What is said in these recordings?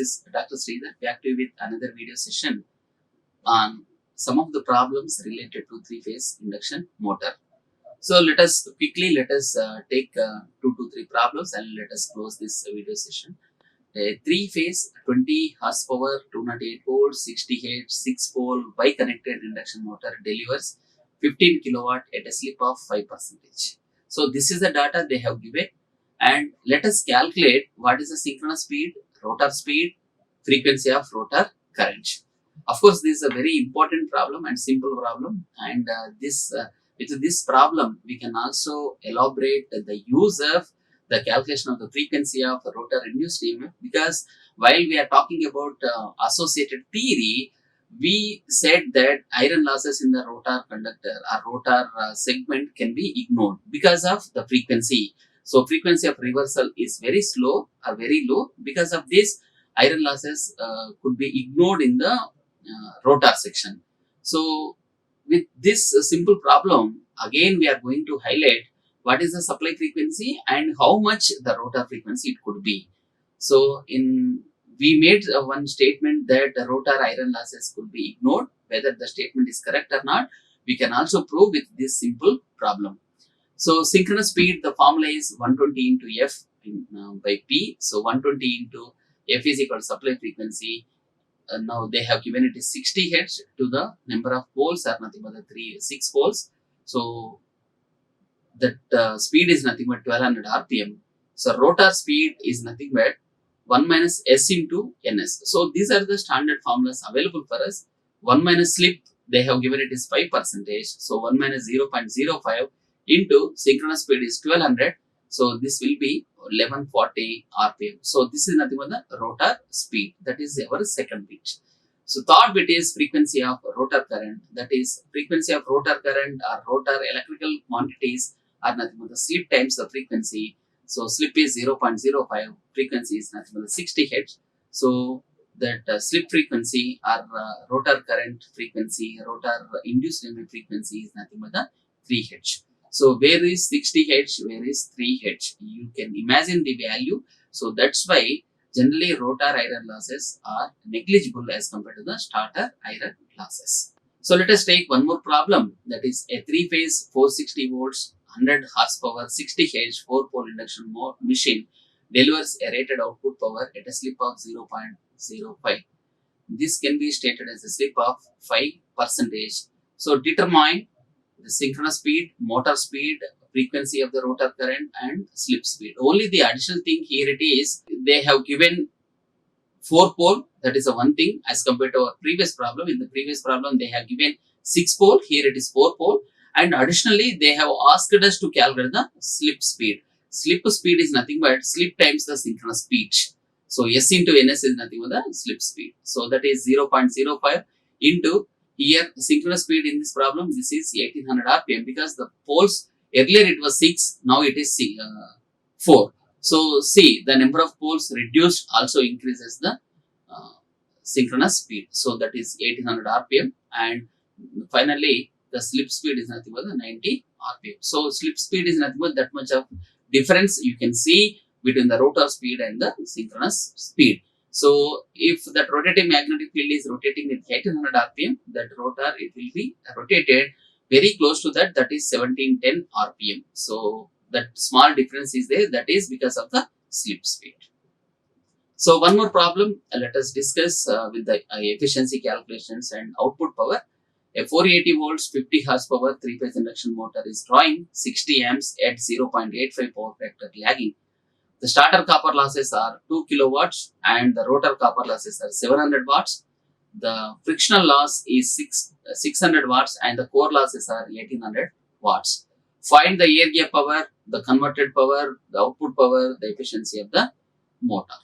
is Dr. Sridhar back to you with another video session on some of the problems related to three-phase induction motor. So let us take 2 to 3 problems and let us close this video session. A three-phase 20 horsepower, 208 volts, 60 Hz, 6-pole bi-connected induction motor delivers 15 kilowatt at a slip of 5%. So this is the data they have given, and let us calculate what is the synchronous speed, rotor speed, frequency of rotor current. Of course, this is a very important problem and simple problem, and with this problem we can also elaborate the use of the calculation of the frequency of rotor induced EMF, because while we are talking about associated theory, we said that iron losses in the rotor conductor or rotor segment can be ignored because of the frequency. So frequency of reversal is very slow or very low. Because of this, iron losses could be ignored in the rotor section. So with this simple problem, again we are going to highlight what is the supply frequency and how much the rotor frequency it could be. So we made one statement that the rotor iron losses could be ignored. Whether the statement is correct or not, we can also prove with this simple problem. So synchronous speed, the formula is 120 into F by P. So 120 into F is equal to supply frequency. Now they have given it is 60 Hz to the number of poles are nothing but the 6 poles. So that speed is nothing but 1200 RPM. So rotor speed is nothing but 1 minus S into NS. So these are the standard formulas available for us. 1 minus slip, they have given it is 5%. So 1 minus 0.05 into synchronous speed is 1200. So this will be 1140 RPM. So this is nothing but the rotor speed. That is our second bit. So third bit is frequency of rotor current. That is frequency of rotor current or rotor electrical quantities are nothing but the slip times the frequency. So slip is 0.05, frequency is nothing but the 60 Hz. So that slip frequency or rotor current frequency, rotor induced EMF frequency is nothing but the 3 Hz. So where is 60 Hz, where is 3 Hz? You can imagine the value. So that's why generally rotor iron losses are negligible as compared to the starter iron losses. So let us take one more problem, that is a 3-phase 460 volts 100 horsepower 60 Hz 4-pole induction machine delivers a rated output power at a slip of 0.05. This can be stated as a slip of 5%. So determine the synchronous speed, motor speed, frequency of the rotor current and slip speed. Only the additional thing here it is, they have given 4-pole, that is a one thing as compared to our previous problem. In the previous problem they have given 6-pole, here it is 4-pole, and additionally they have asked us to calculate the slip speed. Slip speed is nothing but slip times the synchronous speed. So S into NS is nothing but the slip speed. So that is 0.05 into here synchronous speed in this problem, this is 1800 RPM, because the poles earlier it was 6, now it is 4. So see, the number of poles reduced also increases the synchronous speed. So that is 1800 RPM, and finally the slip speed is nothing but the 90 RPM. So slip speed is nothing but that much of difference you can see between the rotor speed and the synchronous speed. So if that rotating magnetic field is rotating with 1800 RPM, that rotor it will be rotated very close to that, that is 1710 RPM. So that small difference is there, that is because of the slip speed. So one more problem, let us discuss with the efficiency calculations and output power. A 480 volts 50 horsepower 3-phase induction motor is drawing 60 amps at 0.85 power factor lagging. The starter copper losses are 2 kilowatts and the rotor copper losses are 700 watts. The frictional loss is 600 watts and the core losses are 1800 watts. Find the air gap power, the converted power, the output power, the efficiency of the motor.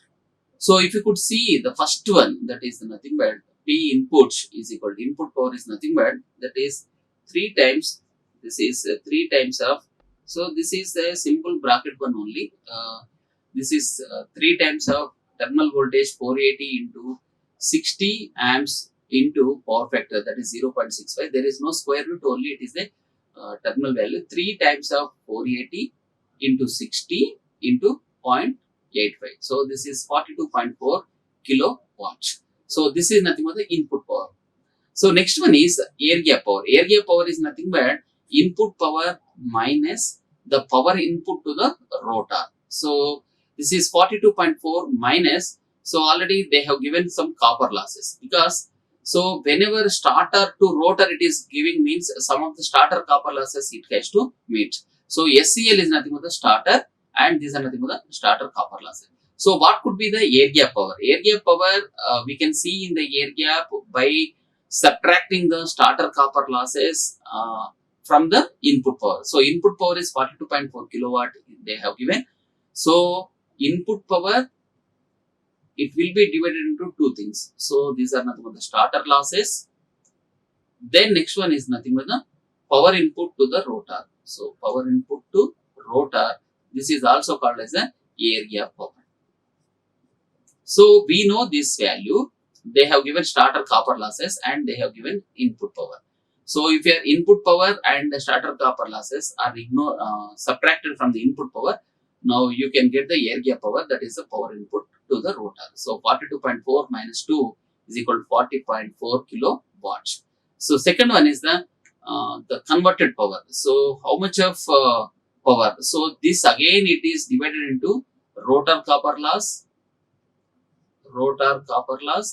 So if you could see the first one, that is nothing but P input is equal to input power is nothing but that is 3 times, this is 3 times of, so this is a simple bracket one only. This is 3 times of terminal voltage 480 into 60 amps into power factor, that is 0.65. There is no square root, only it is the terminal value. 3 times of 480 into 60 into 0.85. So this is 42.4 kilowatt. So this is nothing but the input power. So next one is air gap power. Air gap power is nothing but input power minus the power input to the rotor. So this is 42.4 minus. So already they have given some copper losses, because so whenever starter to rotor it is giving means some of the starter copper losses it has to meet. So SCL is nothing but the starter, and these are nothing but the starter copper losses. So what could be the air gap power? Air gap power we can see in the air gap by subtracting the starter copper losses from the input power. So input power is 42.4 kilowatt they have given. So input power, it will be divided into two things. So these are nothing but the starter losses. Then next one is nothing but the power input to the rotor. So power input to rotor, this is also called as the air gap power. So we know this value. They have given starter copper losses and they have given input power. So if your input power and the starter copper losses are subtracted from the input power, now you can get the air gap power, that is the power input to the rotor. So 42.4 minus 2 is equal to 40.4 kilowatts. So second one is the converted power. So how much of power? So this again it is divided into rotor copper loss,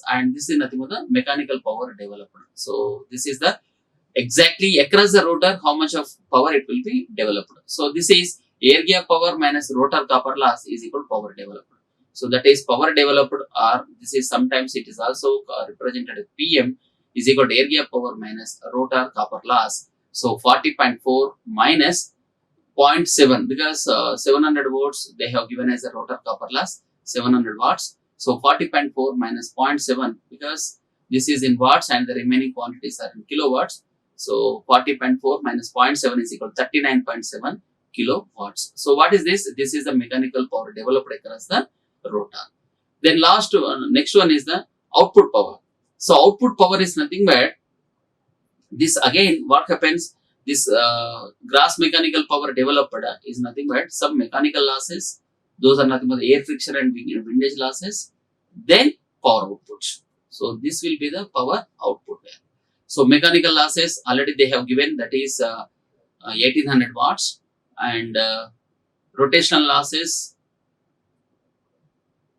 and this is nothing but the mechanical power developed. So this is the exactly across the rotor how much of power it will be developed. So this is air gap power minus rotor copper loss is equal to power developed. So that is power developed, or this is sometimes it is also represented as PM is equal to air gap power minus rotor copper loss. So 40.4 minus 0.7, because 700 watts they have given as a rotor copper loss 700 watts. So 40.4 minus 0.7, because this is in watts and the remaining quantities are in kilowatts. So 40.4 minus 0.7 is equal to 39.7 kilowatts. So what is this? This is the mechanical power developed across the rotor. Then next one is the output power. So output power is nothing but this again what happens, this gross mechanical power developed is nothing but some mechanical losses. Those are nothing but air friction and windage losses. Then power output. So this will be the power output. So mechanical losses already they have given, that is 1800 watts, and rotational losses,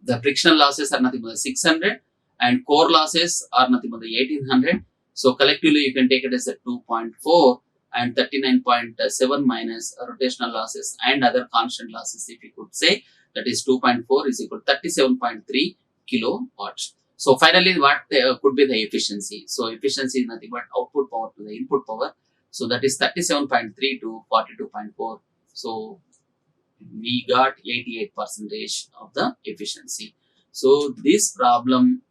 the frictional losses are nothing but 600, and core losses are nothing but the 1800. So collectively you can take it as a 2.4 and 39.7 minus rotational losses and other constant losses, if you could say, that is 2.4 is equal to 37.3 kilowatts. So finally what could be the efficiency? So efficiency is nothing but output power to the input power. So that is 37.3 to 42.4. So we got 88% of the efficiency. So this problem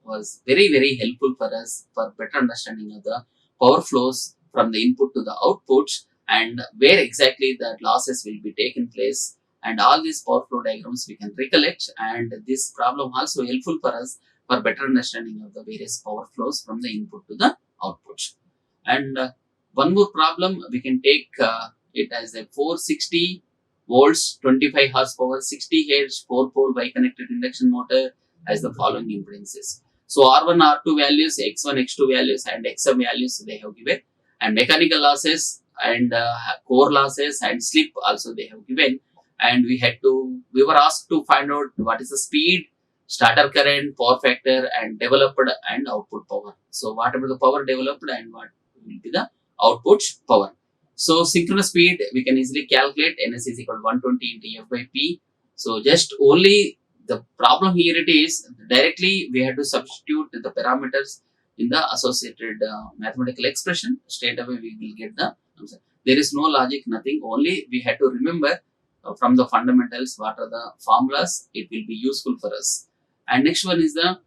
was very helpful for us for better understanding of the power flows from the input to the output, and where exactly the losses will be taken place, and all these power flow diagrams we can recollect, and this problem also helpful for us for better understanding of the various power flows from the input to the output. And one more problem we can take it as a 460 volts 25 horsepower 60 Hz 4-pole bi-connected induction motor has the following impedances. So R1 R2 values, X1 X2 values, and XM values they have given, and mechanical losses and core losses and slip also they have given. And we were asked to find out what is the speed, starter current, power factor, and developed and output power. So whatever the power developed and what will be the output power. So synchronous speed we can easily calculate, NS is equal to 120 into F by P. So just only the problem here it is directly we have to substitute the parameters in the associated mathematical expression. Straight away we will get the answer. There is no logic, nothing, only we have to remember from the fundamentals what are the formulas, it will be useful for us. And next one is the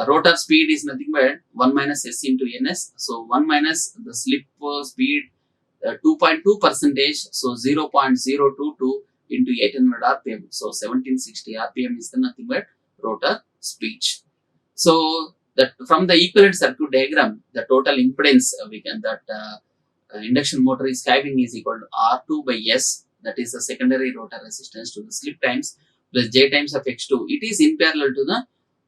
rotor speed is nothing but 1 minus S into NS. So 1 minus the slip speed 2.2 percentage, so 0.022 into 1800 RPM. So 1760 RPM is the nothing but rotor speed. So that from the equivalent circuit diagram, the total impedance we can induction motor is having is equal to R2 by S, that is the secondary rotor resistance to the slip times plus J times of X2. It is in parallel to the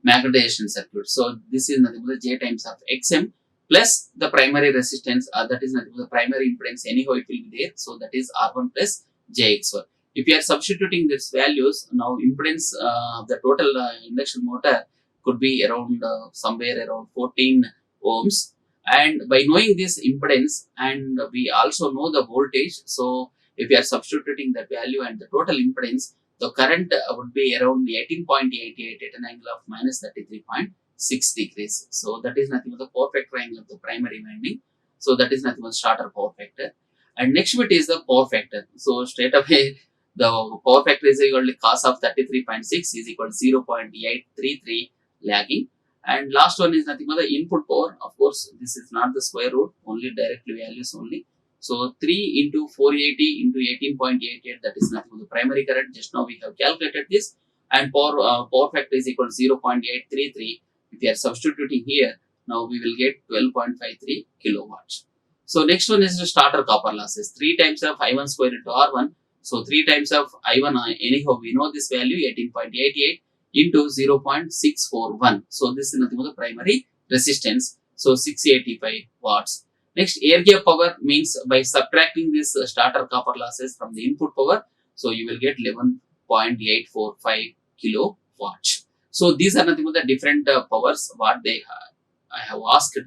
magnetization circuit. So this is nothing but the J times of Xm plus the primary resistance, that is nothing but the primary impedance, anyhow it will be there. So that is R1 plus JX1. If you are substituting these values, now impedance of the total induction motor could be around somewhere around 14 ohms. And by knowing this impedance, and we also know the voltage, so if you are substituting that value and the total impedance, the current would be around 18.88 at an angle of minus 33.6 degrees. So that is nothing but the power factor angle of the primary winding. So that is nothing but starter power factor. And next bit is the power factor. So straight away, the power factor is equal to cos of 33.6 is equal to 0.833 lagging. And last one is nothing but the input power. Of course, this is not the square root, only directly values only. So 3 into 480 into 18.88, that is nothing but the primary current. Just now we have calculated this. And power factor is equal to 0.833. If we are substituting here, now we will get 12.53 kilowatts. So next one is the starter copper losses. 3 times of I1 square into R1. So 3 times of I1, anyhow we know this value 18.88 into 0.641. So this is nothing but the primary resistance. So 685 watts. Next, air gap power means by subtracting this starter copper losses from the input power, so you will get 11.845 kilowatts. So these are nothing but the different powers what I have asked.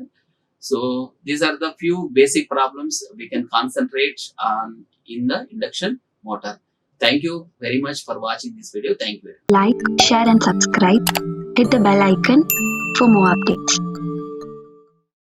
So these are the few basic problems we can concentrate on in the induction motor. Thank you very much for watching this video. Thank you. Like, share and subscribe. Hit the bell icon for more updates.